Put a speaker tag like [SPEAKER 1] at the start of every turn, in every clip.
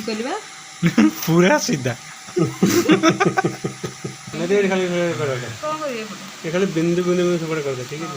[SPEAKER 1] पूरा सीधा खाली खाली बिंदु बिंदु में सब कर दे ठीक है।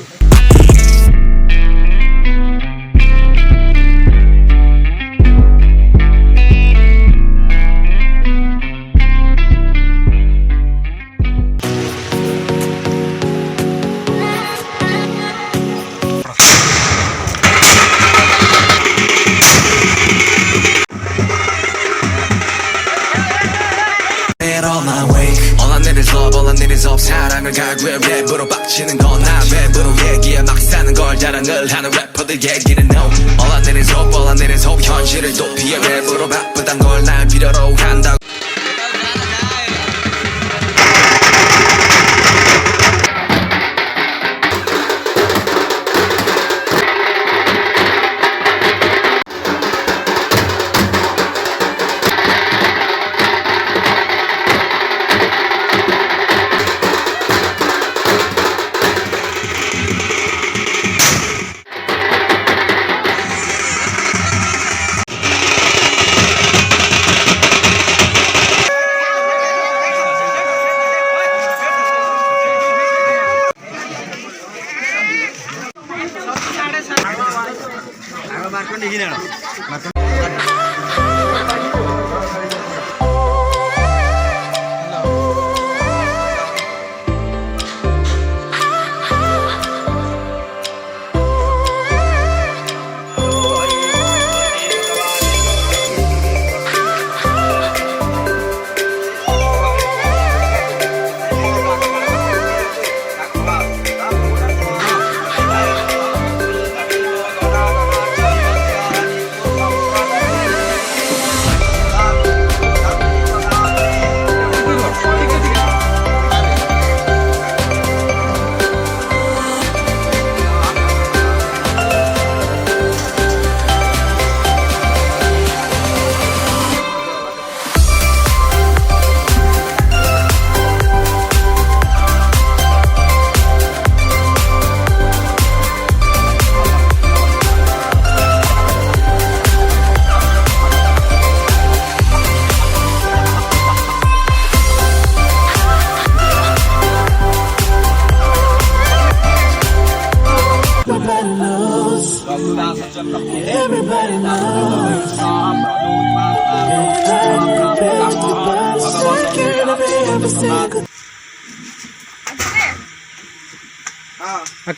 [SPEAKER 2] all I need is love 사랑을 갈구해 랩으로 빡치는 건 나 랩으로 얘기해 막 사는 걸 자랑을 하는 래퍼들 얘기는 no all I need is hope all I need is hope 현실을 도피해 랩으로 바쁘단 걸 날 필요로 한다고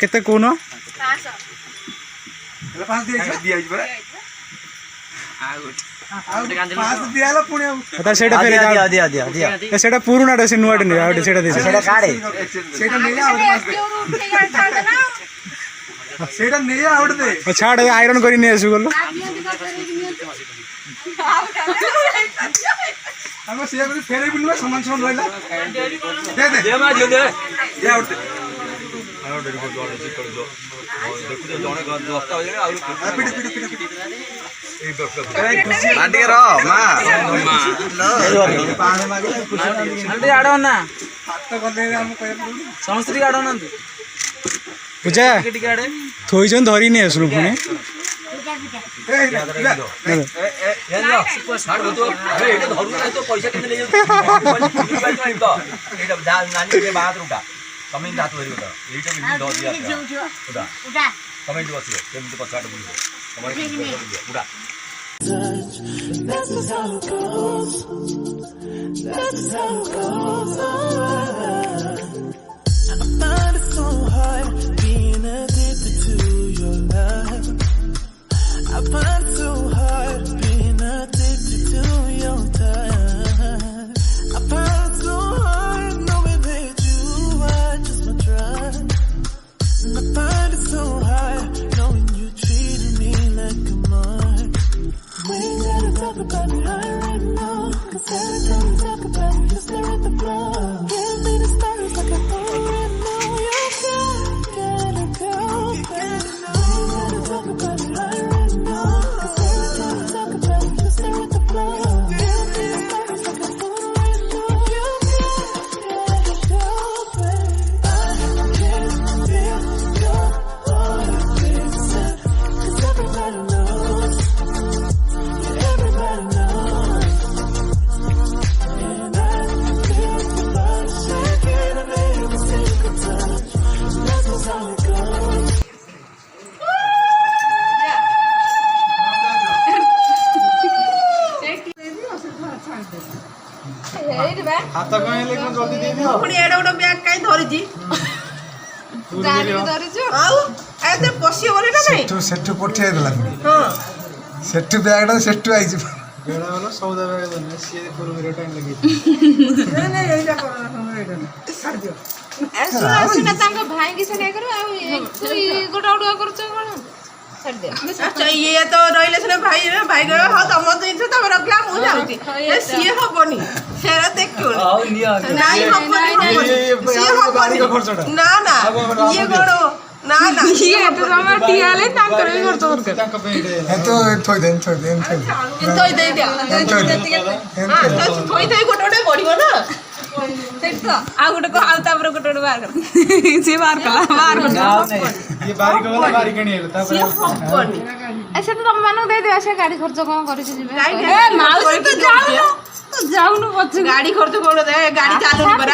[SPEAKER 1] केते कोन 500
[SPEAKER 3] दिया परे पास दियाला पुणे
[SPEAKER 1] आता सेटा फेरे दिया सेटा पुरुना डसे नुवाडे ने आवडे सेटा दिसे सेटा काढे
[SPEAKER 3] सेटा नेले आवडते सेटा नेले आवडते
[SPEAKER 1] छाड आयरन करी ने असु गल्लो
[SPEAKER 3] हम से फेरे बिनमा समान समान रहला दे मा दियो दे आवडते
[SPEAKER 1] पूजा थोइछन् धरि नै असलु पुणे
[SPEAKER 4] कमेंट दात वरी होता एटा भी दो दिया उड़ा उड़ा कमेंट बसियो केमति पछाड बुलियो कमेंट उड़ा This is how it goes. This is how it goes. I find it so hard being addicted to your love. I find it so hard being addicted to your touch. I find it so hard knowing that you are just my drug. And I find it so hard knowing you treated me like a mark. We ain't gotta talk about it right now, 'cause every time we talk about it, you stare at the floor.
[SPEAKER 5] ପୁଣି ଏଡେ ଗୋଟେ bag କାଇଁ ଧରିଛି ଆଉ ଏତେ ପଶିବ ବୋଲି ନା ନାଇଁ
[SPEAKER 3] ସେଠୁ ପଠେଇ ଦେଲା
[SPEAKER 5] ହଁ
[SPEAKER 3] ସେଠୁ ବ୍ୟାଗଟା ସେଠୁ ଆଇଛି
[SPEAKER 1] ସଉଦା ବ୍ୟାଗ ଦେଲେ ସିଏ ପୂର୍ବରୁ ଟାଇମ୍ ଲାଗି
[SPEAKER 5] ନାଇଁ ଏଇଟା ଛାଡ଼ିଦିଅ
[SPEAKER 6] ସୁନା ତାଙ୍କ ଭାଇକି ଛାଡ଼ିଆ କର ଆଉ ଗୋଟେ ଅଡୁଆ କରୁଛ କଣ
[SPEAKER 5] ଆଚ୍ଛା ଇଏ ତ ରହିଲେ ସିନା ଭାଇ ଭାଇ କହିବ ହଁ ତମ ଜିନିଷ ତମେ ରଖିଲା ମୁଁ ଯାଉଛି ସିଏ ହବନି ସେରା ଦେଖିବନି ନାଇଁ ହବନି ସିଏ ହବନି ନା ନା ଇଏ କଣ ନା ନା
[SPEAKER 6] ଇଏ ଏତେ ସମୟ ଠିଆ ହେଲେ ତାଙ୍କର ବି ଖର୍ଚ୍ଚ ଦରକାର
[SPEAKER 5] ଥୋଇ ଦେଇଦିଅ ଥୋଇ ଦେଇ ଗୋଟେ ଗୋଟେ ବଢିବ ନା
[SPEAKER 6] ସେଇଠି ତ ଆଉ ଗୋଟେ ଆଉ ତାପରେ ଗୋଟେ ଗୋଟେ ବାହାର କର ସିଏ ବାହାର କଲା
[SPEAKER 5] ସିଏ ହବନି
[SPEAKER 6] ସେ ତ ତମମାନଙ୍କୁ ଦେଇଦେବା ସେ ଗାଡି ଖର୍ଚ୍ଚ କଣ କରିକି ଯିବେ
[SPEAKER 5] କାଇଁ
[SPEAKER 6] ମାଉସୀ ତ ଯାଉନୁ ପଛେ
[SPEAKER 5] ଗାଡି ଖର୍ଚ୍ଚ କଣ ଗାଡି ଚାଲୁନି ପରା